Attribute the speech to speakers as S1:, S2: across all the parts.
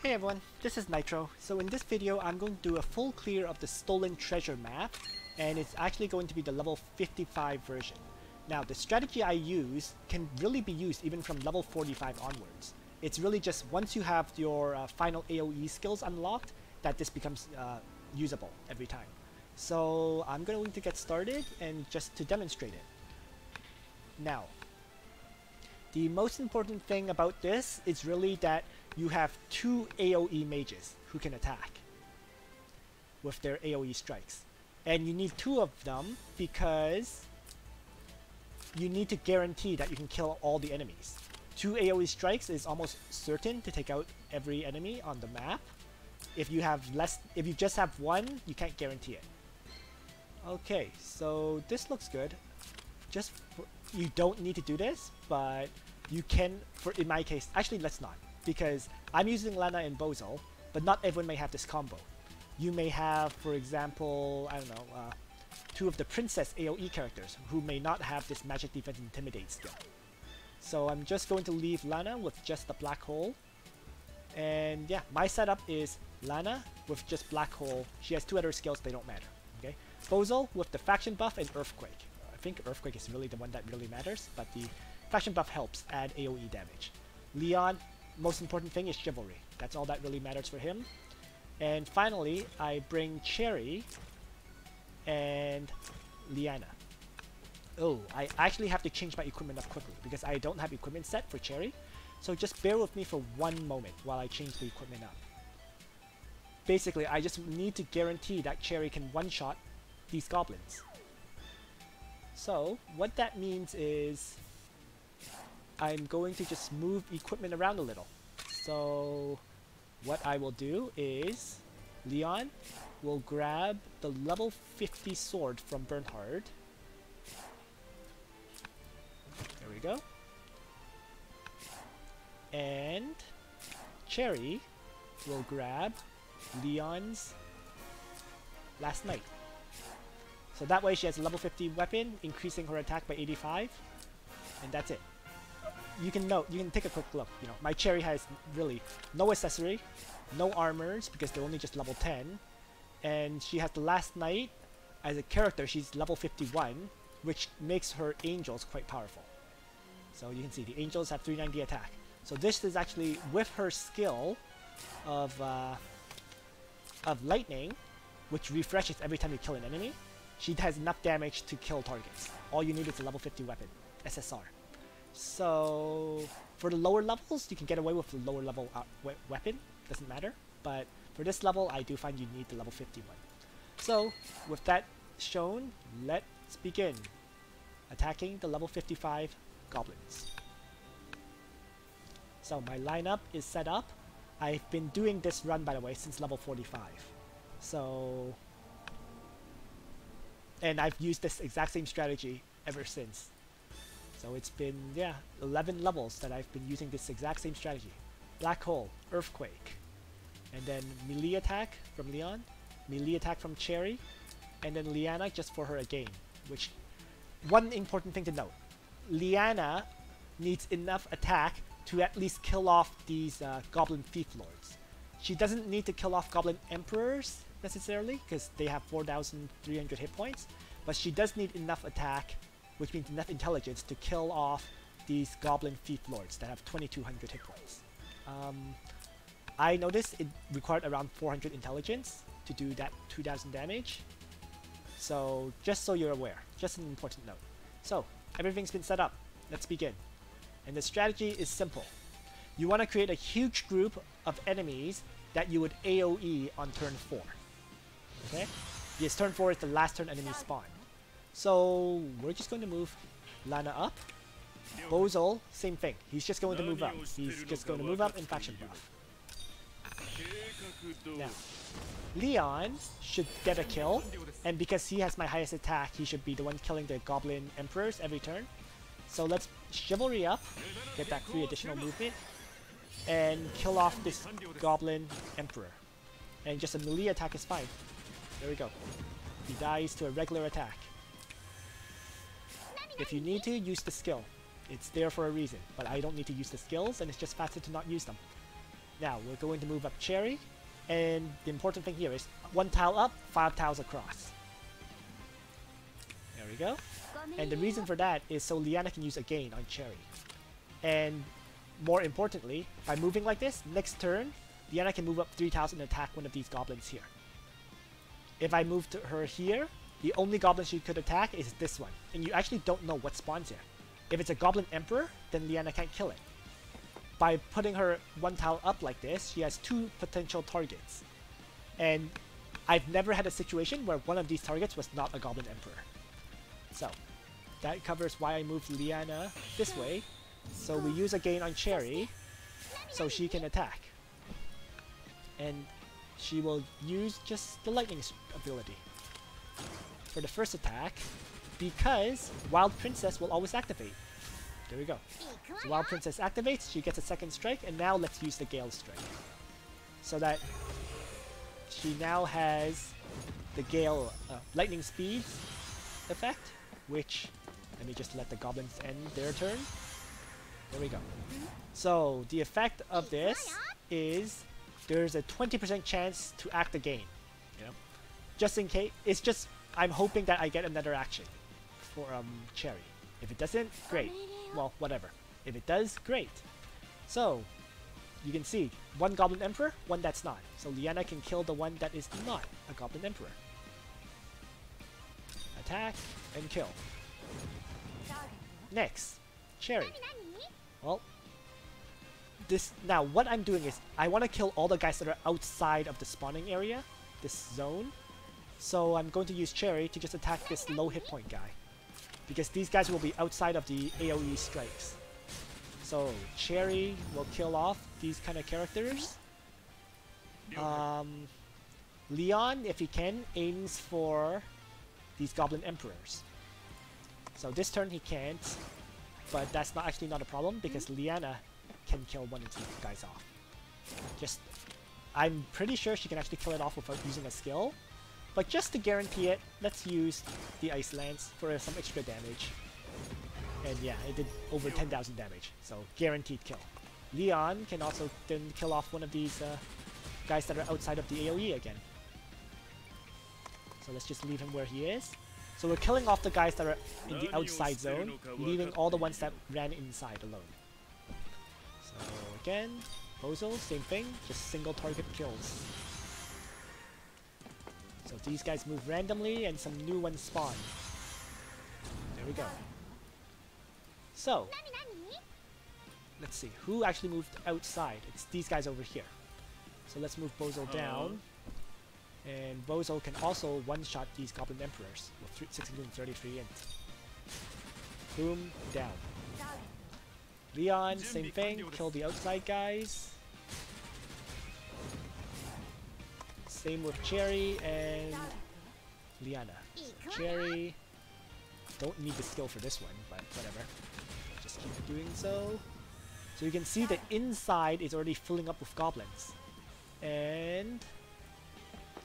S1: Hey everyone, this is Nitro. So in this video I'm going to do a full clear of the Stolen Treasure map, and it's actually going to be the level 55 version. Now the strategy I use can really be used even from level 45 onwards. It's really just once you have your final AoE skills unlocked that this becomes usable every time. So I'm going to get started and just to demonstrate it. Now, the most important thing about this is really that you have two AoE mages who can attack with their AoE strikes. And you need two of them because you need to guarantee that you can kill all the enemies. Two AoE strikes is almost certain to take out every enemy on the map. If you just have one, you can't guarantee it. Okay, so this looks good. You don't need to do this, but you can, in my case, actually let's not, because I'm using Lana and Bozo, but not everyone may have this combo. You may have, for example, I don't know, two of the Princess AoE characters who may not have this Magic Defense Intimidate skill. So I'm just going to leave Lana with just the Black Hole. And yeah, my setup is Lana with just Black Hole. She has two other skills, they don't matter. Okay, Bozo with the Faction buff and Earthquake. I think Earthquake is really the one that really matters, but the Faction buff helps add AoE damage. Leon, most important thing is Chivalry. That's all that really matters for him. And finally, I bring Cherry and Liana. Oh, I actually have to change my equipment up quickly because I don't have equipment set for Cherry. So just bear with me for one moment while I change the equipment up. Basically, I just need to guarantee that Cherry can one-shot these goblins. So, what that means is I'm going to just move equipment around a little. So, what I will do is Leon will grab the level 50 sword from Bernhard. There we go. And Cherry will grab Leon's Last Knight. So that way she has a level 50 weapon, increasing her attack by 85, and that's it. You can take a quick look. You know, my Cherry has really no accessory, no armors because they're only just level 10, and she has the Last Knight as a character. She's level 51, which makes her angels quite powerful. So you can see the angels have 390 attack. So this is actually with her skill of lightning, which refreshes every time you kill an enemy. She has enough damage to kill targets. All you need is a level 50 weapon, SSR. So for the lower levels, you can get away with the lower level weapon, doesn't matter. But for this level, I do find you need the level 50 one. So with that shown, let's begin attacking the level 55 goblins. So my lineup is set up. I've been doing this run, by the way, since level 45. So, and I've used this exact same strategy ever since. So it's been, yeah, 11 levels that I've been using this exact same strategy. Black Hole, Earthquake, and then melee attack from Leon, melee attack from Cherry, and then Liana just for her again. Which, one important thing to note, Liana needs enough attack to at least kill off these Goblin Thief Lords. She doesn't need to kill off Goblin Emperors necessarily, because they have 4,300 hit points, but she does need enough attack, which means enough intelligence to kill off these Goblin Thief Lords that have 2,200 hit points. I noticed it required around 400 intelligence to do that 2,000 damage. So just so you're aware, just an important note. So everything's been set up. Let's begin. And the strategy is simple. You want to create a huge group of enemies that you would AoE on turn 4. Okay? Yes, turn 4 is the last turn enemy spawn. So we're just going to move Lana up. Bozo, same thing. He's just going to move up. He's just going to move up in faction buff. Now, Leon should get a kill, and because he has my highest attack, he should be the one killing the Goblin Emperors every turn. So let's Chivalry up, get that 3 additional movement, and kill off this Goblin Emperor. And just a melee attack is fine. There we go. He dies to a regular attack. If you need to, use the skill. It's there for a reason, but I don't need to use the skills, and it's just faster to not use them. Now we're going to move up Cherry, and the important thing here is 1 tile up, 5 tiles across. There we go. And the reason for that is so Liana can use a gain on Cherry. And more importantly, by moving like this, next turn, Liana can move up 3 tiles and attack one of these goblins here. If I move to her here, the only goblin she could attack is this one. And you actually don't know what spawns here. If it's a Goblin Emperor, then Liana can't kill it. By putting her 1 tile up like this, she has 2 potential targets. And I've never had a situation where one of these targets was not a Goblin Emperor. So, that covers why I moved Liana this way. So we use a gain on Cherry, so she can attack. And she will use just the lightning ability for the first attack, because Wild Princess will always activate. There we go. So Wild Princess activates, she gets a second strike, and now let's use the Gale Strike. So that she now has the Gale Lightning Speed effect, which, let me just let the goblins end their turn. There we go. So the effect of this is there's a 20% chance to act again. You know, just in case. It's just I'm hoping that I get another action for Cherry. If it doesn't, great. Well, whatever. If it does, great. So you can see 1 Goblin Emperor, 1 that's not. So Liana can kill the one that is not a Goblin Emperor. Attack and kill. Next, Cherry. Well, now what I'm doing is I want to kill all the guys that are outside of the spawning area, this zone. So I'm going to use Cherry to just attack this low hit point guy, because these guys will be outside of the AoE strikes. So Cherry will kill off these kind of characters. Leon, if he can, aims for these Goblin Emperors. So this turn he can't, but that's actually not a problem because Liana can kill one of these guys off. I'm pretty sure she can actually kill it off without using a skill. But just to guarantee it, let's use the Ice Lance for some extra damage. And yeah, it did over 10,000 damage, so guaranteed kill. Leon can also then kill off one of these guys that are outside of the AoE again. So let's just leave him where he is. So we're killing off the guys that are in the outside zone, leaving all the ones that ran inside alone. So again, Bozo, same thing, just single target kills. So these guys move randomly and some new ones spawn. There we go. So, let's see, who actually moved outside? It's these guys over here. So let's move Bozo down. And Bozo can also one-shot these Goblin Emperors with 633 int. Boom, down. Leon, same thing, kill the outside guys. Same with Cherry and Liana. So Cherry, don't need the skill for this one, but whatever. Just keep doing so. So you can see the inside is already filling up with goblins. And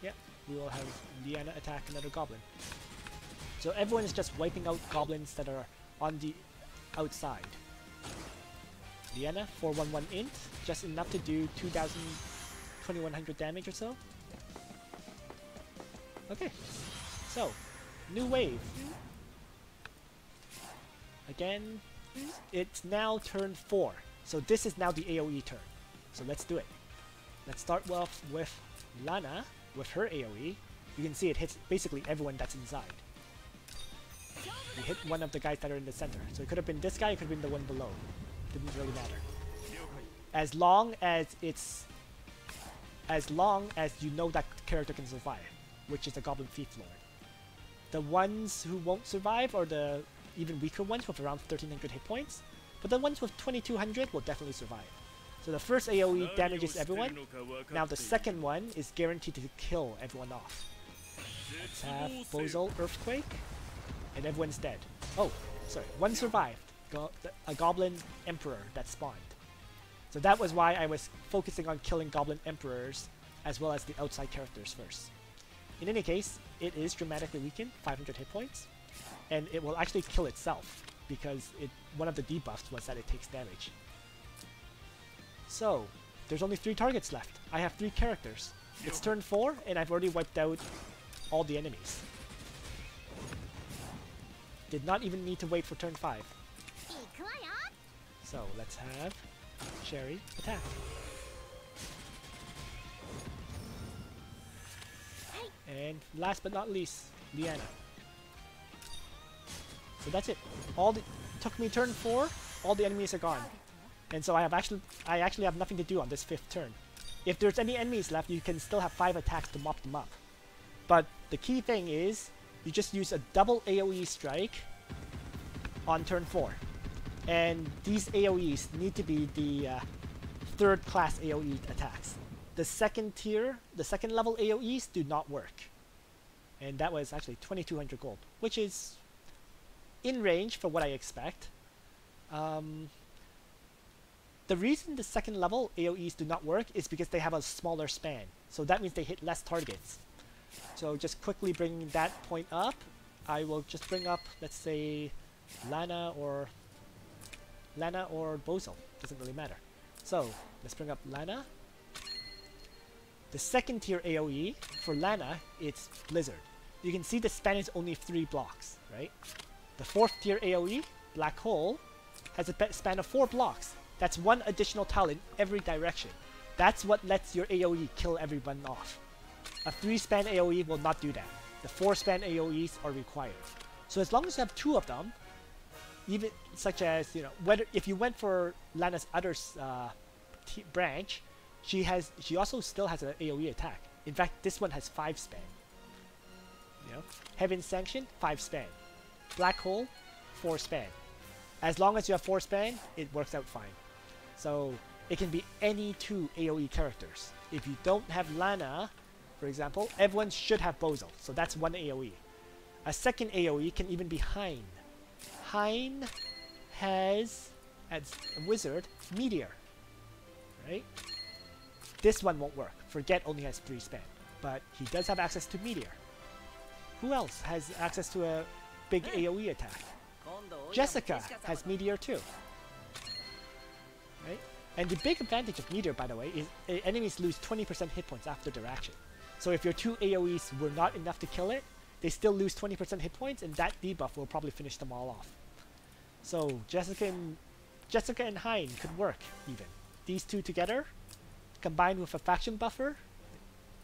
S1: yeah, we will have Liana attack another goblin. So everyone is just wiping out goblins that are on the outside. Liana, 411 int, just enough to do 2100 damage or so. Okay, so, new wave. Again, it's now turn 4. So this is now the AoE turn. So let's do it. Let's start off with Lana, with her AoE. You can see it hits basically everyone that's inside. We hit one of the guys that are in the center. So it could have been this guy, it could have been the one below. Didn't really matter. As long as you know that character can survive, which is the Goblin Thief Lord. The ones who won't survive are the even weaker ones with around 1300 hit points, but the ones with 2200 will definitely survive. So the first AoE damages everyone. Now the second one is guaranteed to kill everyone off. Let's have Bozo Earthquake, and everyone's dead. Oh, sorry, one survived. A Goblin Emperor that spawned. So that was why I was focusing on killing Goblin Emperors as well as the outside characters first. In any case, it is dramatically weakened, 500 hit points, and it will actually kill itself because one of the debuffs was that it takes damage. So, There's only 3 targets left. I have 3 characters. It's turn 4, and I've already wiped out all the enemies. Did not even need to wait for turn 5. So let's have Sherry attack. And last but not least, Liana. So that's it. Took me turn 4, all the enemies are gone. And so I actually have nothing to do on this 5th turn. If there's any enemies left, you can still have 5 attacks to mop them up. But the key thing is, you just use a double AoE strike on turn 4. And these AoEs need to be the 3rd class AoE attacks. The second level AoEs do not work. And that was actually 2200 gold, which is in range for what I expect. The reason the 2nd level AoEs do not work is because they have a smaller span. So that means they hit less targets. So just quickly bringing that point up, I will just bring up, let's say, Lana or Bozo. Doesn't really matter. So let's bring up Lana. The 2nd tier AoE for Lana, it's Blizzard. You can see the span is only 3 blocks, right? The 4th tier AoE, Black Hole, has a span of 4 blocks. That's 1 additional tile in every direction. That's what lets your AoE kill everyone off. A 3 span AoE will not do that. The 4 span AoEs are required. So as long as you have 2 of them, even such as, you know, if you went for Lana's other branch, she also still has an AoE attack. In fact, this one has 5 span. You know, Heaven Sanction, 5 span. Black Hole, 4 span. As long as you have 4 span, it works out fine. So it can be any 2 AoE characters. If you don't have Lana, for example, everyone should have Bozo. So that's 1 AoE. A 2nd AoE can even be Hein. Hein has, as a wizard, Meteor. Right? This one won't work. Forget only has 3 span. But he does have access to Meteor. Who else has access to a big AoE attack? Jessica has Meteor too. Right? And the big advantage of Meteor, by the way, is enemies lose 20% hit points after their action. So if your 2 AoEs were not enough to kill it, they still lose 20% hit points, and that debuff will probably finish them all off. So Jessica and Hein could work even. These 2 together, combined with a faction buffer,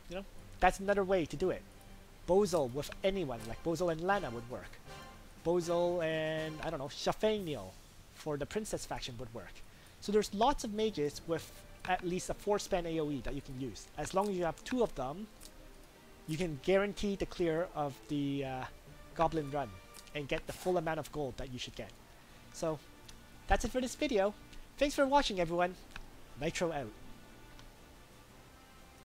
S1: you know, that's another way to do it. Bozo with anyone, like Bozo and Lana would work. Bozo and, I don't know, Shafaniel for the Princess faction would work. So there's lots of mages with at least a 4 span AoE that you can use. As long as you have 2 of them, you can guarantee the clear of the Goblin run and get the full amount of gold that you should get. So that's it for this video. Thanks for watching, everyone. Nitro out.